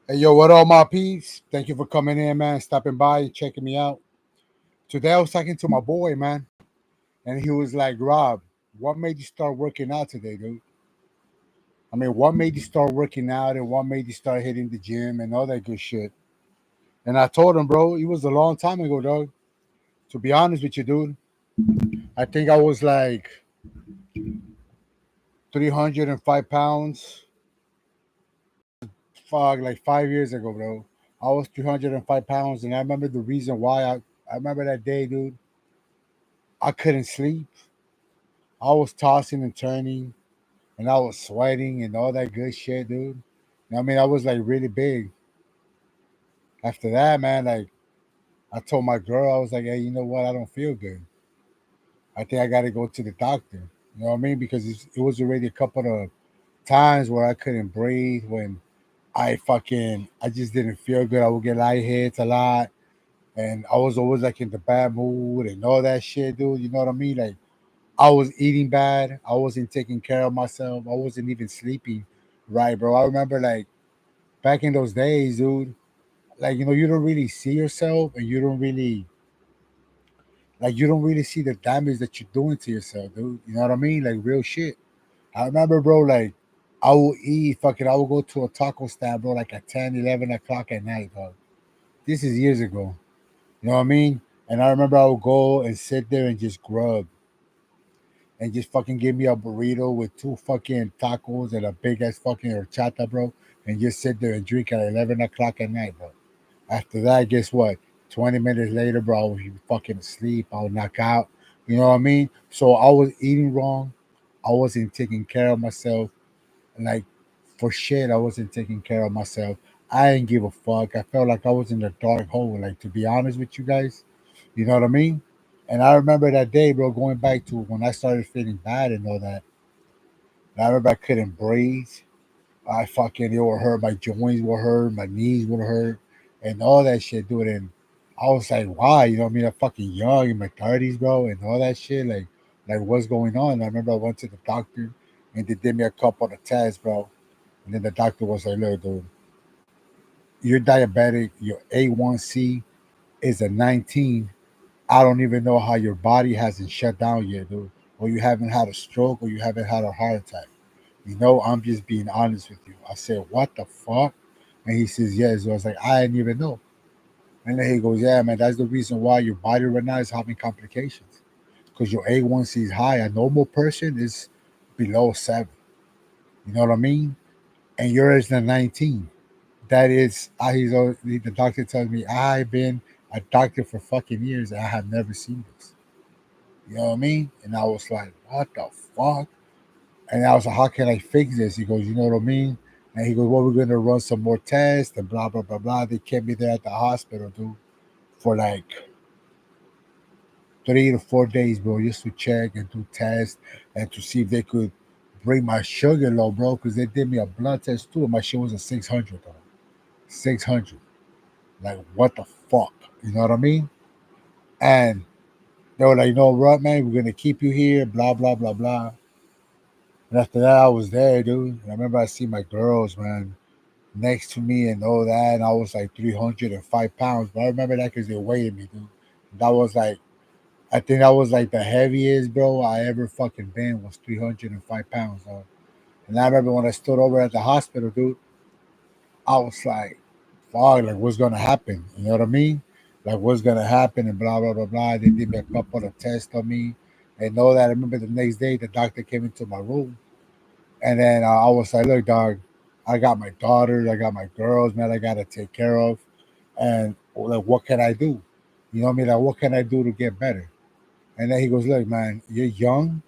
Hey, yo, what up, my peeps? Thank you for coming in, man. Stopping by, checking me out. Today, I was talking to my boy, man, and he was like, Rob, what made you start working out today, dude? I mean, what made you start working out and what made you start hitting the gym and all that good shit? And I told him, bro, it was a long time ago, dog. To be honest with you, dude, I think I was like 305 pounds. Fuck, like 5 years ago, bro. I was 305 pounds, and I remember the reason why. I remember that day, dude. I couldn't sleep. I was tossing and turning, and I was sweating and all that good shit, dude. I mean, I was like really big. After that, man, like I told my girl, I was like, hey, you know what? I don't feel good. I think I got to go to the doctor. You know what I mean? Because it was already a couple of times where I couldn't breathe, when I just didn't feel good. I would get lightheads a lot, and I was always like in the bad mood and all that shit, dude. You know what I mean? Like I was eating bad. I wasn't taking care of myself. I wasn't even sleeping right, bro. I remember like back in those days, dude. Like you don't really see yourself, and you don't really see the damage that you're doing to yourself, dude. You know what I mean? Like real shit. I remember, bro. Like I will eat fucking. I will go to a taco stand, bro. Like at 10, 11 o'clock at night, dog. This is years ago. You know what I mean? And I remember I would go and sit there and just grub and just fucking give me a burrito with two fucking tacos and a big ass fucking horchata, bro, and just sit there and drink at 11 o'clock at night, bro. After that, guess what? 20 minutes later, bro, I was fucking asleep. I would knock out. You know what I mean? So I was eating wrong. I wasn't taking care of myself. Like, for shit, I wasn't taking care of myself. I didn't give a fuck. I felt like I was in a dark hole. Like, to be honest with you guys, you know what I mean? And I remember that day, bro, going back to when I started feeling bad and all that. And I remember I couldn't breathe. I fucking, it would hurt. My joints would hurt. My knees would hurt. And all that shit, dude. And I was like, why? You know what I mean? I'm fucking young in my 30s, bro, and all that shit. Like what's going on? I remember I went to the doctor and they did me a couple of tests, bro. And then the doctor was like, look, dude, you're diabetic. Your A1C is a 19. I don't even know how your body hasn't shut down yet, dude. Or you haven't had a stroke or you haven't had a heart attack. You know, I'm just being honest with you. I said, what the fuck? And he says, yes. So I was like, I didn't even know. And then he goes, yeah, man, that's the reason why your body right now is having complications. Because your A1C is high. A normal person is below 7. You know what I mean? And yours is a 19. That is, the doctor tells me, I've been a doctor for fucking years and I have never seen this. You know what I mean? And I was like, what the fuck? And I was like, how can I fix this? He goes, you know what I mean? And he goes, well, we're going to run some more tests and blah, blah, blah, blah. They kept me there at the hospital, dude, for like 3 to 4 days, bro, just to check and do tests and to see if they could bring my sugar low, bro, because they did me a blood test too, and my shit was a 600, dog. 600. Like, what the fuck? You know what I mean? And they were like, no, what, man, we're going to keep you here, blah, blah, blah, blah. And after that, I was there, dude. And I remember I see my girls, man, next to me and all that. And I was like 305 pounds. But I remember that because they weighed me, dude. That was like, I think that was like the heaviest, bro, I ever fucking been was 305 pounds, dog. And I remember when I stood over at the hospital, dude, I was like, fuck, like what's gonna happen? You know what I mean? Like what's gonna happen and blah blah blah blah. They did me a couple of tests on me and all that. I remember the next day the doctor came into my room and then I was like, look, dog, I got my daughters, I got my girls, man, I gotta take care of, and like, what can I do? You know what I mean? Like, what can I do to get better? And then he goes, look, man, you're young,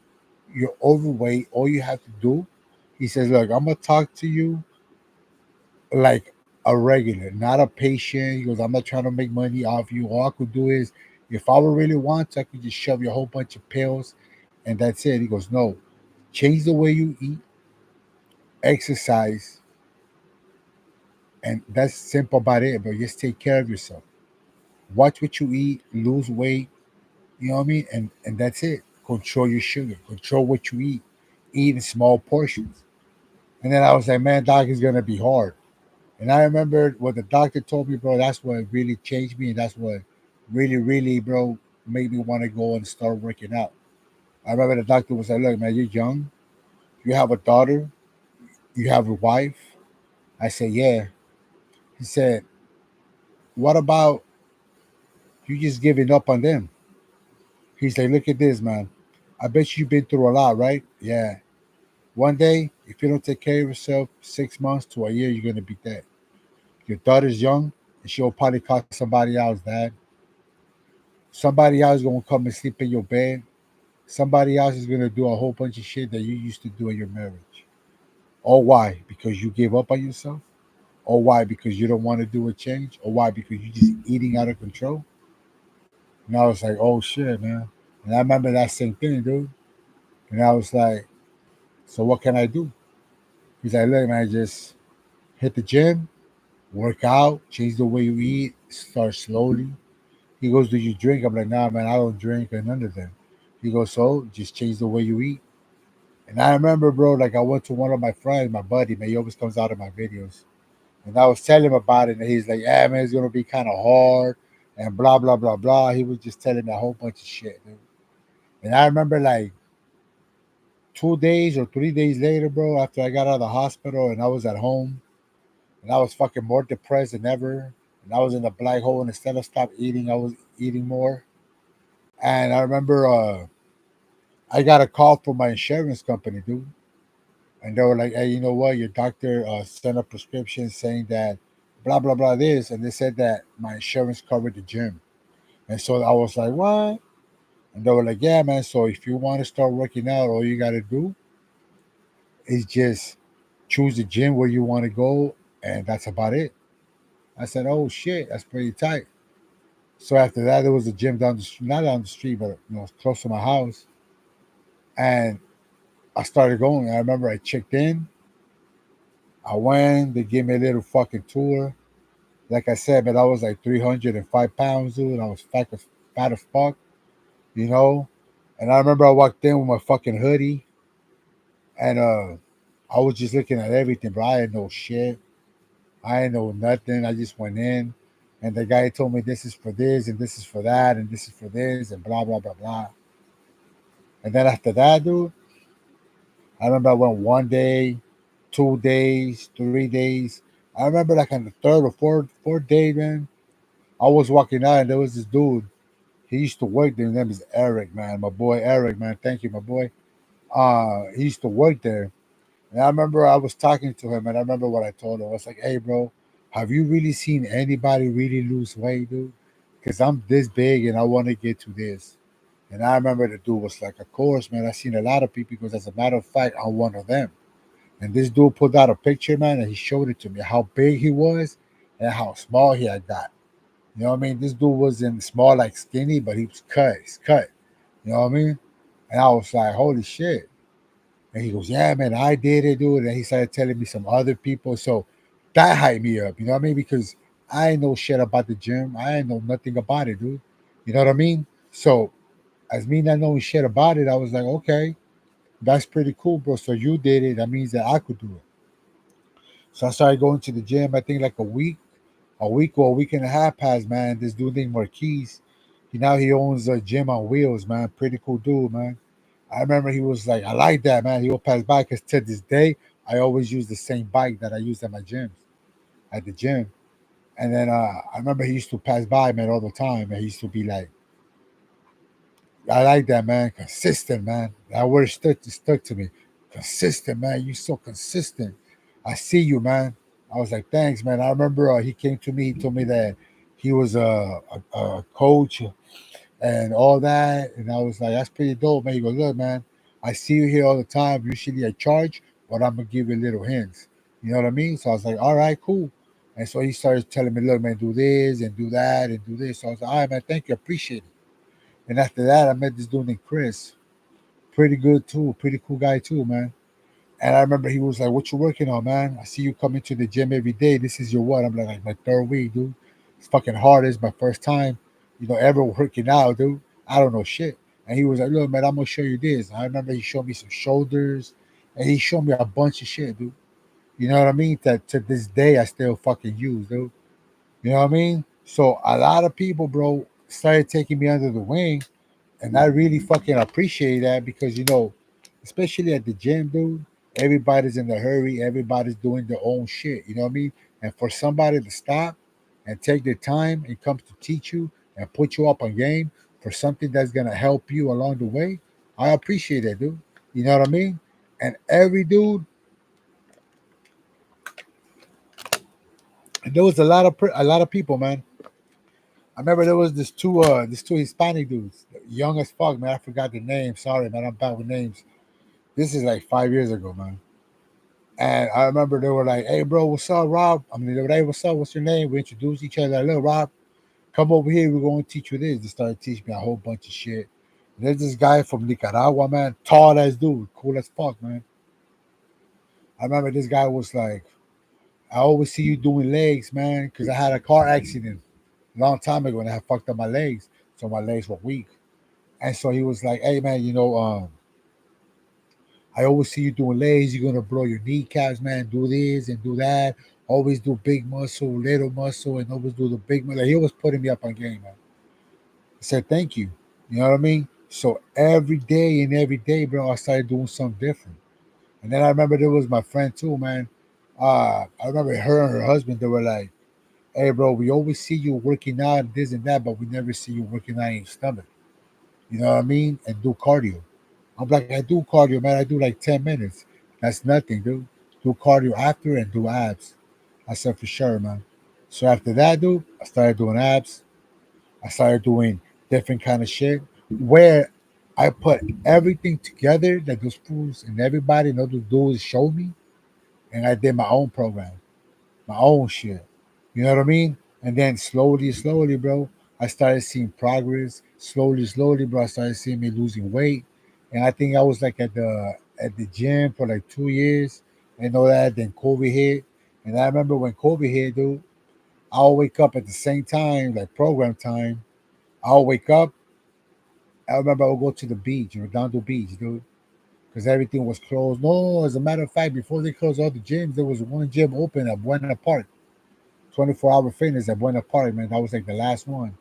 you're overweight. All you have to do, he says, look, I'm gonna talk to you like a regular, not a patient. He goes, I'm not trying to make money off you. All I could do is, if I would really want to, I could just shove you a whole bunch of pills, and that's it. He goes, no, change the way you eat, exercise, and that's simple about it. But just take care of yourself. Watch what you eat, lose weight. You know what I mean? And that's it. Control your sugar. Control what you eat. Eat in small portions. And then I was like, man, dog is gonna be hard. And I remember what the doctor told me, bro. That's what really changed me, and that's what really, really, bro, made me want to go and start working out. I remember the doctor was like, "Look, man, you're young. You have a daughter. You have a wife." I said, "Yeah." He said, "What about you just giving up on them?" He's like, "Look at this, man. I bet you've been through a lot, right? Yeah. One day, if you don't take care of yourself, 6 months to a year, you're gonna be dead. Your daughter's young, and she'll probably call somebody else dad. Somebody else is gonna come and sleep in your bed. Somebody else is gonna do a whole bunch of shit that you used to do in your marriage. Or why? Because you gave up on yourself? Or why? Because you don't want to do a change? Or why? Because you're just eating out of control?" And I was like, "Oh shit, man." And I remember that same thing, dude. And I was like, "So what can I do?" He's like, "Look, man, just hit the gym, work out, change the way you eat, start slowly." He goes, "Do you drink?" I'm like, "Nah, man, I don't drink or none of them." He goes, "So just change the way you eat." And I remember, bro, like I went to one of my friends, my buddy, man, he always comes out of my videos. And I was telling him about it, and he's like, "Yeah, man, it's gonna be kind of hard and blah blah blah blah." He was just telling me a whole bunch of shit, dude. And I remember like 2 days or 3 days later, bro, after I got out of the hospital and I was at home and I was fucking more depressed than ever. And I was in a black hole, and instead of stop eating, I was eating more. And I remember I got a call from my insurance company, dude. And they were like, "Hey, you know what? Your doctor sent a prescription saying that blah blah blah this," and they said that my insurance covered the gym. And so I was like, "What?" And they were like, "Yeah, man. So if you want to start working out, all you got to do is just choose the gym where you want to go, and that's about it." I said, "Oh shit, that's pretty tight." So after that, there was a gym down the street, not down the street, but close to my house, and I started going. I remember I checked in. I went. They gave me a little fucking tour. Like I said, man, I was like 305 pounds, dude. I was fat as fuck, you know. And I remember I walked in with my fucking hoodie, and I was just looking at everything, bro. I had no shit. I ain't know nothing. I just went in, and the guy told me this is for this, and this is for that, and this is for this, and blah blah blah blah. And then after that, dude, I remember I went 1 day, 2 days, 3 days. I remember like on the third or fourth day, man, I was walking out, and there was this dude. He used to work there. His name is Eric, man. My boy Eric, man. Thank you, my boy. He used to work there. And I remember I was talking to him, and I remember what I told him. I was like, "Hey, bro, have you really seen anybody really lose weight, dude? Because I'm this big and I want to get to this." And I remember the dude was like, "Of course, man. I've seen a lot of people because, as a matter of fact, I'm one of them." And this dude put out a picture, man, and he showed it to me how big he was and how small he had got. You know what I mean? This dude wasn't small like skinny, but he was cut. He's cut. You know what I mean? And I was like, "Holy shit." And he goes, "Yeah, man, I did it, dude." And he started telling me some other people. So that hyped me up. You know what I mean? Because I ain't know shit about the gym. I ain't know nothing about it, dude. You know what I mean? So as me not knowing shit about it, I was like, "Okay, that's pretty cool, bro. So you did it. That means that I could do it." So I started going to the gym. I think like a week or a week and a half passed, man. This dude named Marquise. He owns a gym on wheels, man. Pretty cool dude, man. I remember he was like, "I like that, man." He will pass by because to this day, I always use the same bike that I use at my gyms, at the gym. And then I remember he used to pass by, man, all the time. And he used to be like, "I like that, man. Consistent, man." That word stuck to me. Consistent, man. You so consistent. I see you, man. I was like, "Thanks, man." I remember he came to me. He told me that he was a coach and all that. And I was like, "That's pretty dope, man." He goes, "Look, man, I see you here all the time. Usually I charge, but I'm gonna give you little hints." You know what I mean? So I was like, "All right, cool." And so he started telling me, "Look, man, do this and do that and do this." So I was like, "All right, man, thank you, appreciate it." And after that, I met this dude named Chris. Pretty good too, pretty cool guy too, man. And I remember he was like, "What you working on, man? I see you coming to the gym every day. This is your what?" I'm like my third week, dude. It's fucking hard. It's my first time, ever working out, dude. I don't know shit. And he was like, "Look, man, I'm gonna show you this." I remember he showed me some shoulders, and he showed me a bunch of shit, dude. You know what I mean? That to this day I still fucking use, dude. You know what I mean? So a lot of people, bro, started taking me under the wing, and I really fucking appreciate that because especially at the gym, dude, everybody's in a hurry, everybody's doing their own shit. You know what I mean? And for somebody to stop and take their time and come to teach you and put you up on game for something that's gonna help you along the way, I appreciate that, dude. You know what I mean? And every dude, and there was a lot of people, man. I remember there was this two Hispanic dudes, young as fuck, man. I forgot the name. Sorry, man. I'm bad with names. This is like 5 years ago, man. And I remember they were like, "Hey, bro, what's up, Rob?" I mean, they were like, "Hey, what's up? What's your name?" We introduced each other. Like, "Look, Rob, come over here. We're going to teach you this." They started teaching me a whole bunch of shit. And there's this guy from Nicaragua, man, tall as dude, cool as fuck, man. I remember this guy was like, "I always see you doing legs, man, because I had a car accident a long time ago and I had fucked up my legs, so my legs were weak." And so he was like, "Hey, man, I always see you doing legs. You're gonna blow your kneecaps, man. Do this and do that. Always do big muscle, little muscle, and always do the big muscle." Like, he was putting me up on game, man. I said, "Thank you." You know what I mean? So every day, bro, I started doing something different. And then I remember there was my friend too, man. I remember her and her husband. They were like, "Hey, bro, we always see you working out, this and that, but we never see you working out in your stomach. You know what I mean? And do cardio." I'm like, "I do cardio, man. I do like 10 minutes. That's nothing, dude. Do cardio after and do abs." I said, "For sure, man." So after that, dude, I started doing abs. I started doing different kind of shit where I put everything together that those fools and everybody and all those dudes showed me, and I did my own program, my own shit. You know what I mean? And then slowly, bro, I started seeing progress. Slowly, bro, I started seeing me losing weight. And I think I was like at the gym for like 2 years and all that. Then COVID hit. And I remember when COVID hit, dude, I'll wake up at the same time, like program time. I'll wake up. I remember I would go to the beach, Redondo Beach, dude, because everything was closed. No, as a matter of fact, before they closed all the gyms, there was one gym open at Buena Park. 24-hour fitness at Buena Park, man. That was like the last one.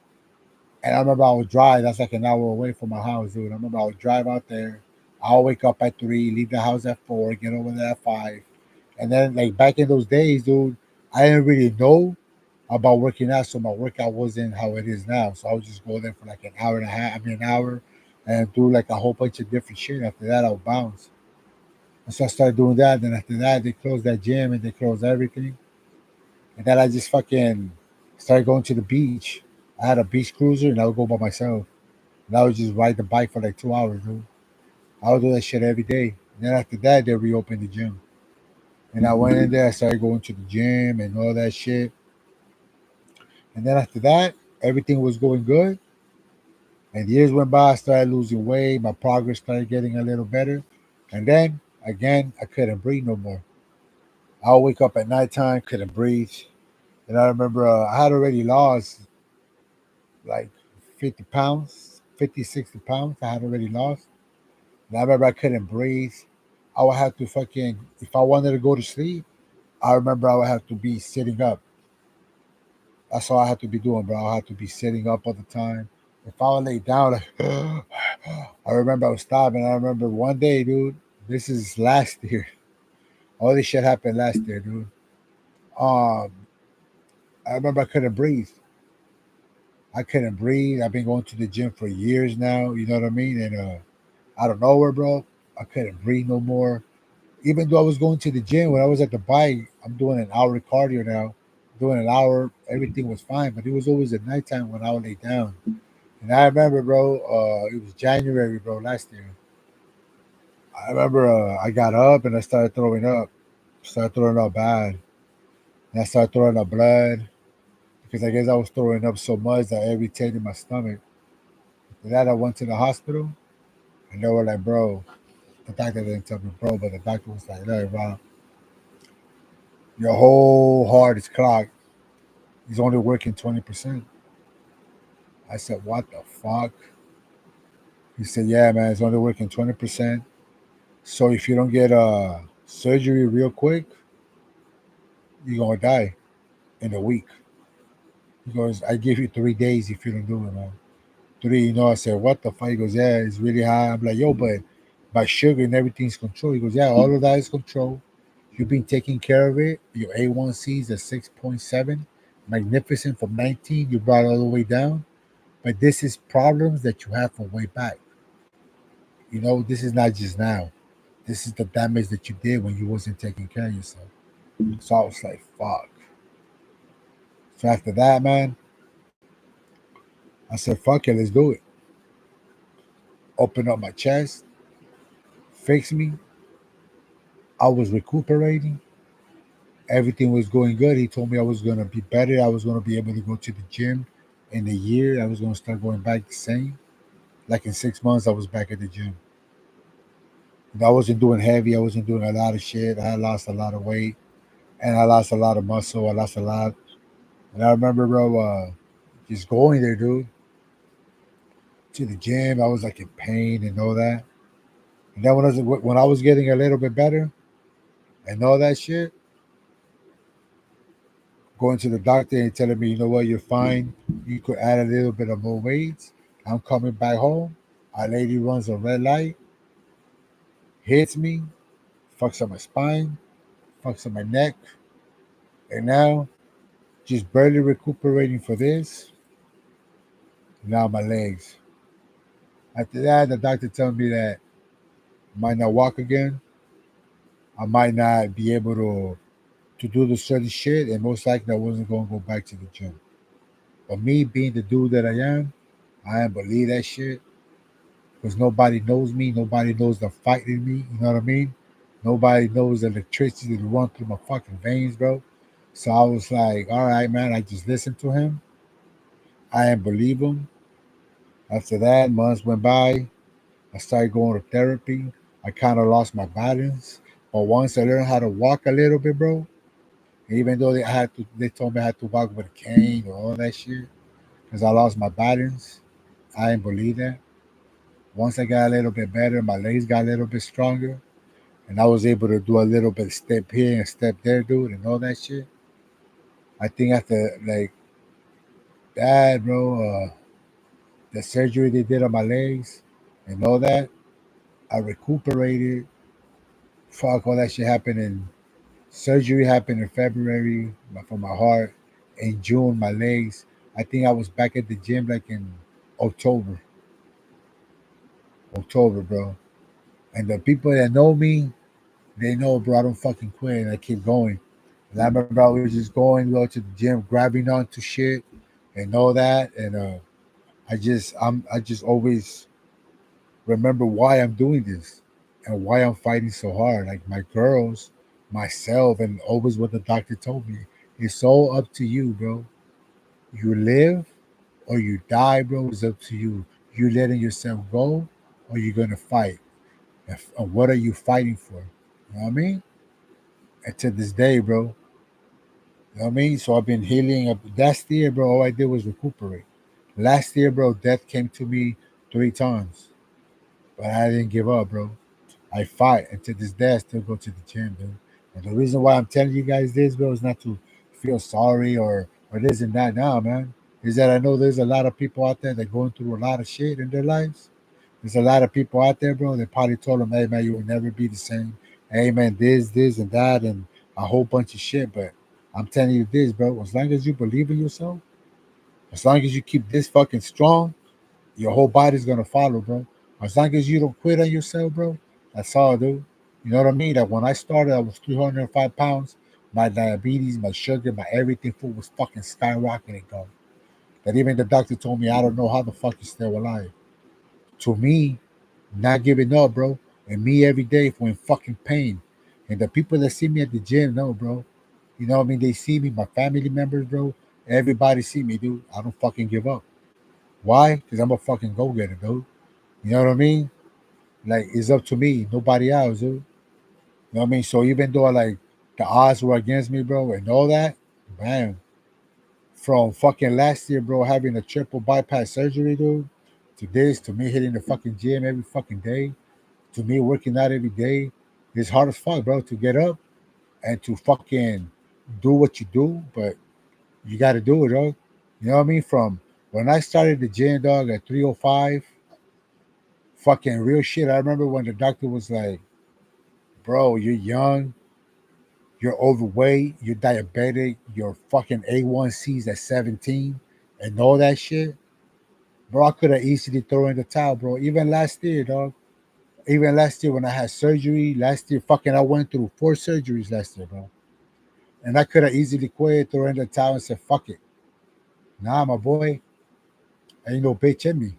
And I remember I would drive. That's like an hour away from my house, dude. I remember I would drive out there. I'll wake up at 3, leave the house at 4, get over there at 5. And then, like, back in those days, dude, I didn't really know about working out. So my workout wasn't how it is now. So I would just go there for like an hour and a half, I mean, an hour, and do like a whole bunch of different shit. After that, I would bounce. And so I started doing that. Then after that, they closed that gym and they closed everything. And then I just fucking started going to the beach. I had a beach cruiser and I would go by myself. And I would just ride the bike for like 2 hours, dude. I would do that shit every day. And then after that, they reopened the gym. And I went in there, I started going to the gym and all that shit. And then after that, everything was going good. And years went by, I started losing weight. My progress started getting a little better. And then again, I couldn't breathe no more. I would wake up at nighttime, couldn't breathe. And I remember I had already lost like 50 pounds, 50, 60 pounds I had already lost. And I remember I couldn't breathe. I would have to fucking, if I wanted to go to sleep, I remember I would have to be sitting up. That's all I had to be doing, bro. I had to be sitting up all the time. If I would lay down, like, I remember I was stopping. I remember one day, dude, this is last year. All this shit happened last year, dude. Um, I remember I couldn't breathe. I couldn't breathe. I've been going to the gym for years now. You know what I mean? And out of nowhere, bro, I couldn't breathe no more. Even though I was going to the gym, when I was at the bike, I'm doing an hour cardio now. Doing an hour, everything was fine, but it was always at nighttime when I would lay down. And I remember, bro, it was January, bro, last year. I remember I got up and I started throwing up. Started throwing up bad. And I started throwing up blood because I guess I was throwing up so much that it irritated my stomach. After that, I went to the hospital and they were like, "Bro," the doctor didn't tell me, "Bro," but the doctor was like, "Look, bro, your whole heart is clogged. He's only working 20%." I said, "What the fuck?" He said, "Yeah, man, it's only working 20%. So if you don't get surgery real quick, you're gonna die in a week. He goes, I give you 3 days if you don't do it, man. Three, I said, what the fuck? He goes, yeah, it's really high. I'm like, yo, but my sugar and everything's controlled. He goes, yeah, all of that is controlled. You've been taking care of it. Your A1C is at 6.7. Magnificent from 19. You brought it all the way down. But this is problems that you have from way back. This is not just now. This is the damage that you did when you wasn't taking care of yourself. So I was like, fuck. So after that, man, I said, fuck it, let's do it. Open up my chest, fix me. I was recuperating. Everything was going good. He told me I was going to be better. I was going to be able to go to the gym in a year. I was going to start going back the same. Like in 6 months, I was back at the gym. And I wasn't doing heavy. I wasn't doing a lot of shit. I had lost a lot of weight and I lost a lot of muscle. I lost a lot. And I remember, bro, just going there, dude, to the gym. I was like in pain and all that. And then when I was getting a little bit better and all that shit, going to the doctor and telling me, you know what, you're fine. You could add a little bit of more weight. I'm coming back home. A lady runs a red light, hits me, fucks up my spine, fucks up my neck, and now just barely recuperating for this. Now my legs. After that, the doctor told me that I might not walk again. I might not be able to do the certain shit, and most likely I wasn't gonna go back to the gym. But me being the dude that I ain't believe that shit because nobody knows me. Nobody knows the fight in me. You know what I mean? Nobody knows the electricity that run through my fucking veins, bro. So I was like, all right, man. I just listened to him. I didn't believe him. After that, months went by. I started going to therapy. I kind of lost my balance. But once I learned how to walk a little bit, bro, even though they told me I had to walk with a cane or all that shit, because I lost my balance, I didn't believe that. Once I got a little bit better, my legs got a little bit stronger, and I was able to do a little bit of step here and step there, dude, and all that shit. I think after like that, bro, the surgery they did on my legs and all that, I recuperated. Fuck, all that shit happened in surgery happened in February for my heart. In June, my legs. I think I was back at the gym like in October. October, bro. And the people that know me, they know, bro, I don't fucking quit and I keep going. And I remember I was just going, go to the gym, grabbing onto shit and all that. And I just always remember why I'm doing this and why I'm fighting so hard. Like my girls, myself, and always what the doctor told me. It's all up to you, bro. You live or you die, bro. It's up to you. You letting yourself go or you gonna fight. And what are you fighting for? You know what I mean? And to this day, bro, you know what I mean? So I've been healing. Last year, bro, all I did was recuperate. Last year, bro, death came to me 3 times, but I didn't give up, bro. I fight, and to this day, I still go to the gym, dude. And the reason why I'm telling you guys this, bro, is not to feel sorry or this and that. Now, man, is that I know there's a lot of people out there that going through a lot of shit in their lives. There's a lot of people out there, bro. They probably told them, "Hey, man, you will never be the same. Hey, man, this, and that, and a whole bunch of shit." But I'm telling you this, bro. As long as you believe in yourself, as long as you keep this fucking strong, your whole body's gonna follow, bro. As long as you don't quit on yourself, bro, that's all, dude. You know what I mean? That when I started, I was 305 pounds. My diabetes, my sugar, my everything, food was fucking skyrocketing, dog. That even the doctor told me, I don't know how the fuck you're still alive. To me, not giving up, bro, and me every day for in fucking pain. And the people that see me at the gym know, bro. You know what I mean? They see me, my family members, bro. Everybody see me, dude. I don't fucking give up. Why? Because I'm a fucking go getter, dude. You know what I mean? Like it's up to me, nobody else, dude. You know what I mean? So even though like the odds were against me, bro, and all that, man, from fucking last year, bro, having a triple bypass surgery, dude, to this, to me hitting the fucking gym every fucking day, to me working out every day, it's hard as fuck, bro, to get up and to fucking do what you do, but you got to do it, dog. You know what I mean? From when I started the gym, dog, at 3:05, fucking real shit. I remember when the doctor was like, "Bro, you're young, you're overweight, you're diabetic, your fucking A1C's at 17, and all that shit." Bro, I could have easily thrown in the towel, bro. Even last year, dog. Even last year when I had surgery, last year, fucking, I went through 4 surgeries last year, bro. And I could have easily quit, throw in the towel, and said, fuck it. Nah, my boy, ain't no bitch in me.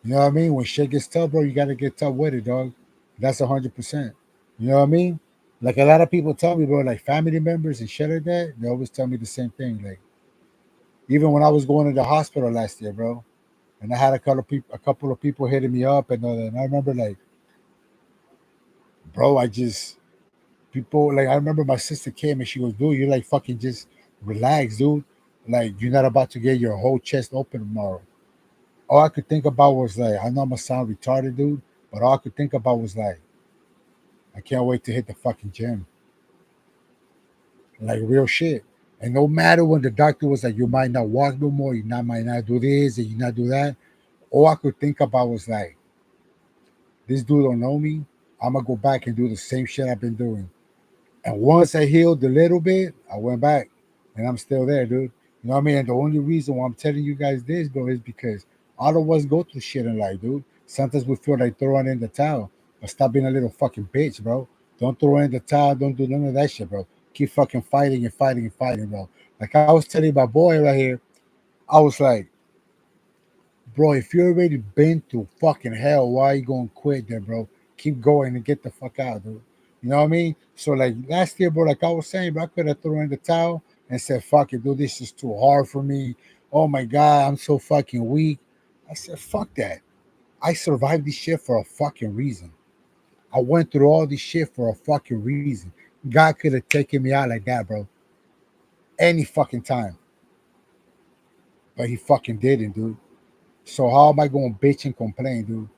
You know what I mean? When shit gets tough, bro, you gotta get tough with it, dog. That's 100%. You know what I mean? Like a lot of people tell me, bro, like family members and shit like that, they always tell me the same thing. Like even when I was going to the hospital last year, bro, and I had a couple of people hitting me up and all that. And I remember like, bro, I just people like I remember my sister came and she goes, dude, you're like fucking just relax, dude. Like you're not about to get your whole chest open tomorrow. All I could think about was like, I know I'm gonna sound retarded, dude, but all I could think about was like, I can't wait to hit the fucking gym. Like real shit. And no matter when the doctor was like, you might not walk no more, might not do this, and you not do that. All I could think about was like, this dude don't know me. I'm gonna go back and do the same shit I've been doing. And once I healed a little bit, I went back, and I'm still there, dude. You know what I mean? And the only reason why I'm telling you guys this, bro, is because all of us go through shit in life, dude. Sometimes we feel like throwing in the towel, but stop being a little fucking bitch, bro. Don't throw in the towel. Don't do none of that shit, bro. Keep fucking fighting and fighting and fighting, bro. Like I was telling my boy right here, I was like, bro, if you already been through fucking hell, why are you gonna quit there, bro? Keep going and get the fuck out, dude. You know what I mean? So like last year, bro, like I was saying, bro, I could have thrown in the towel and said, fuck it, dude, this is too hard for me. Oh my god, I'm so fucking weak. I said, fuck that. I survived this shit for a fucking reason. I went through all this shit for a fucking reason. God could have taken me out like that, bro. Any fucking time. But he fucking didn't, dude. So how am I gonna bitch and complain, dude?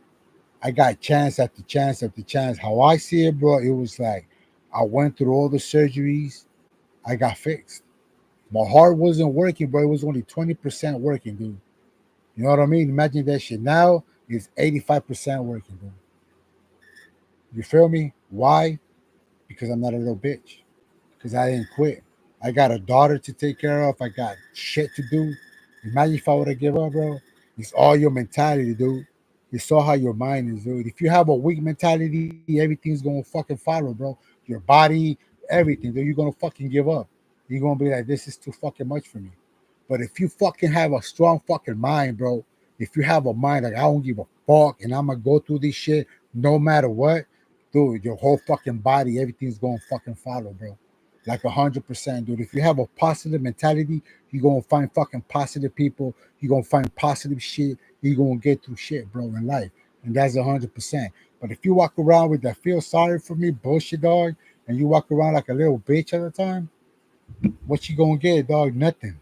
I got chance after chance after chance. How I see it, bro, it was like I went through all the surgeries. I got fixed. My heart wasn't working, bro. It was only 20% working, dude. You know what I mean? Imagine that shit. Now it's 85% working, dude. You feel me? Why? Because I'm not a little bitch. Because I didn't quit. I got a daughter to take care of. I got shit to do. Imagine if I would have give up, bro. It's all your mentality, dude. It's all how your mind is, dude. If you have a weak mentality, everything's gonna fucking follow, bro. Your body, everything, dude. You're gonna fucking give up. You're gonna be like, this is too fucking much for me. But if you fucking have a strong fucking mind, bro, if you have a mind like I don't give a fuck and I'm gonna go through this shit no matter what, dude, your whole fucking body, everything's gonna fucking follow, bro. Like 100%, dude. If you have a positive mentality, you're gonna find fucking positive people. You're gonna find positive shit. You're gonna get through shit, bro, in life. And that's 100%. But if you walk around with that feel sorry for me bullshit, dog, and you walk around like a little bitch all the time, what you gonna get, dog? Nothing.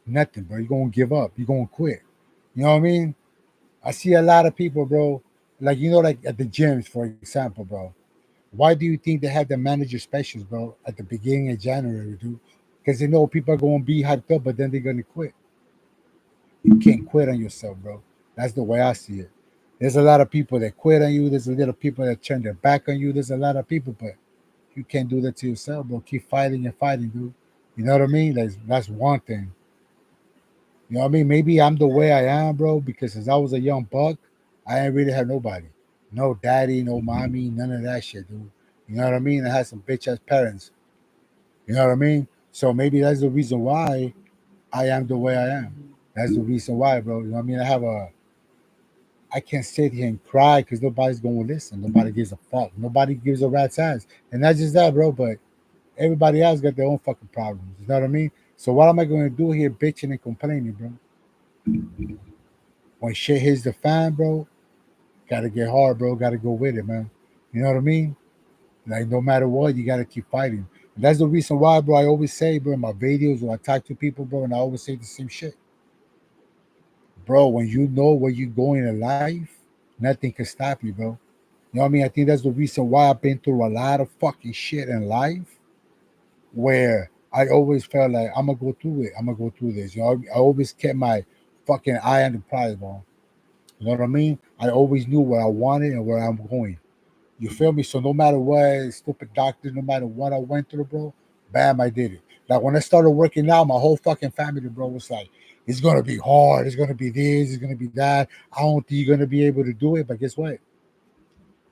Nothing, bro. You're gonna give up. You're gonna quit. You know what I mean? I see a lot of people, bro. Like like at the gyms, for example, bro. Why do you think they have the manager specials, bro, at the beginning of January, dude? Because they know people are gonna be hyped up, but then they're gonna quit. You can't quit on yourself, bro. That's the way I see it. There's a lot of people that quit on you. There's a little people that turn their back on you. There's a lot of people, but you can't do that to yourself, bro. Keep fighting and fighting, dude. You know what I mean? That's one thing. You know what I mean? Maybe I'm the way I am, bro, because since I was a young buck, I ain't really had nobody. No daddy, no mommy, none of that shit, dude. You know what I mean? I had some bitch ass parents. You know what I mean? So maybe that's the reason why I am the way I am. That's the reason why, bro. You know what I mean? I can't sit here and cry because nobody's going to listen. Nobody gives a fuck. Nobody gives a rat's ass. And not just that, bro, but everybody else got their own fucking problems. You know what I mean? So what am I going to do here bitching and complaining, bro? When shit hits the fan, bro, gotta get hard, bro. Gotta go with it, man. You know what I mean? Like no matter what, you gotta keep fighting. And that's the reason why, bro. I always say, bro, in my videos when I talk to people, bro, and I always say the same shit, bro. When you know where you're going in life, nothing can stop you, bro. You know what I mean? I think that's the reason why I've been through a lot of fucking shit in life, where I always felt like I'm gonna go through it. I'm gonna go through this. You know, I always kept my fucking eye on the prize, bro. You know what I mean? I always knew what I wanted and where I'm going. You feel me? So no matter what, stupid doctor, no matter what I went through, bro, bam, I did it. Like when I started working out, my whole fucking family, bro, was like, it's gonna be hard, it's gonna be this, it's gonna be that. I don't think you're gonna be able to do it. But guess what?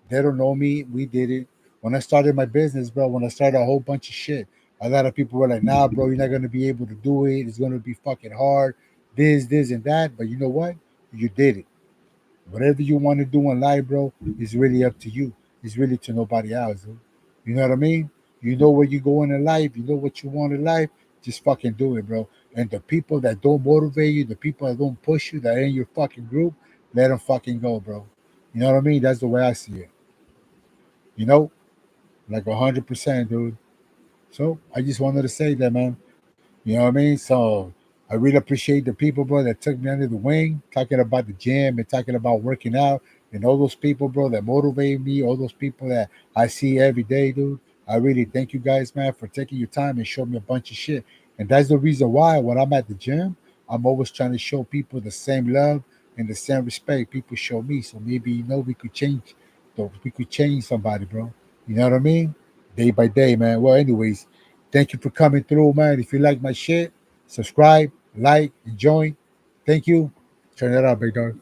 They don't know me. We did it. When I started my business, bro, when I started a whole bunch of shit, a lot of people were like, nah, bro, you're not gonna be able to do it. It's gonna be fucking hard. This, and that. But you know what? You did it. Whatever you want to do in life, bro, is really up to you. It's really to nobody else, dude. You know what I mean? You know where you're going in life. You know what you want in life. Just fucking do it, bro. And the people that don't motivate you, the people that don't push you, that ain't your fucking group, let them fucking go, bro. You know what I mean? That's the way I see it. You know, like 100%, dude. So I just wanted to say that, man. You know what I mean? So I really appreciate the people, bro, that took me under the wing, talking about the gym and talking about working out, and all those people, bro, that motivate me, all those people that I see every day, dude. I really thank you guys, man, for taking your time and showing me a bunch of shit. And that's the reason why when I'm at the gym, I'm always trying to show people the same love and the same respect people show me. So maybe we could change, we could change somebody, bro. You know what I mean? Day by day, man. Well, anyways, thank you for coming through, man. If you like my shit, subscribe, like, and join. Thank you. Turn it up, big dog.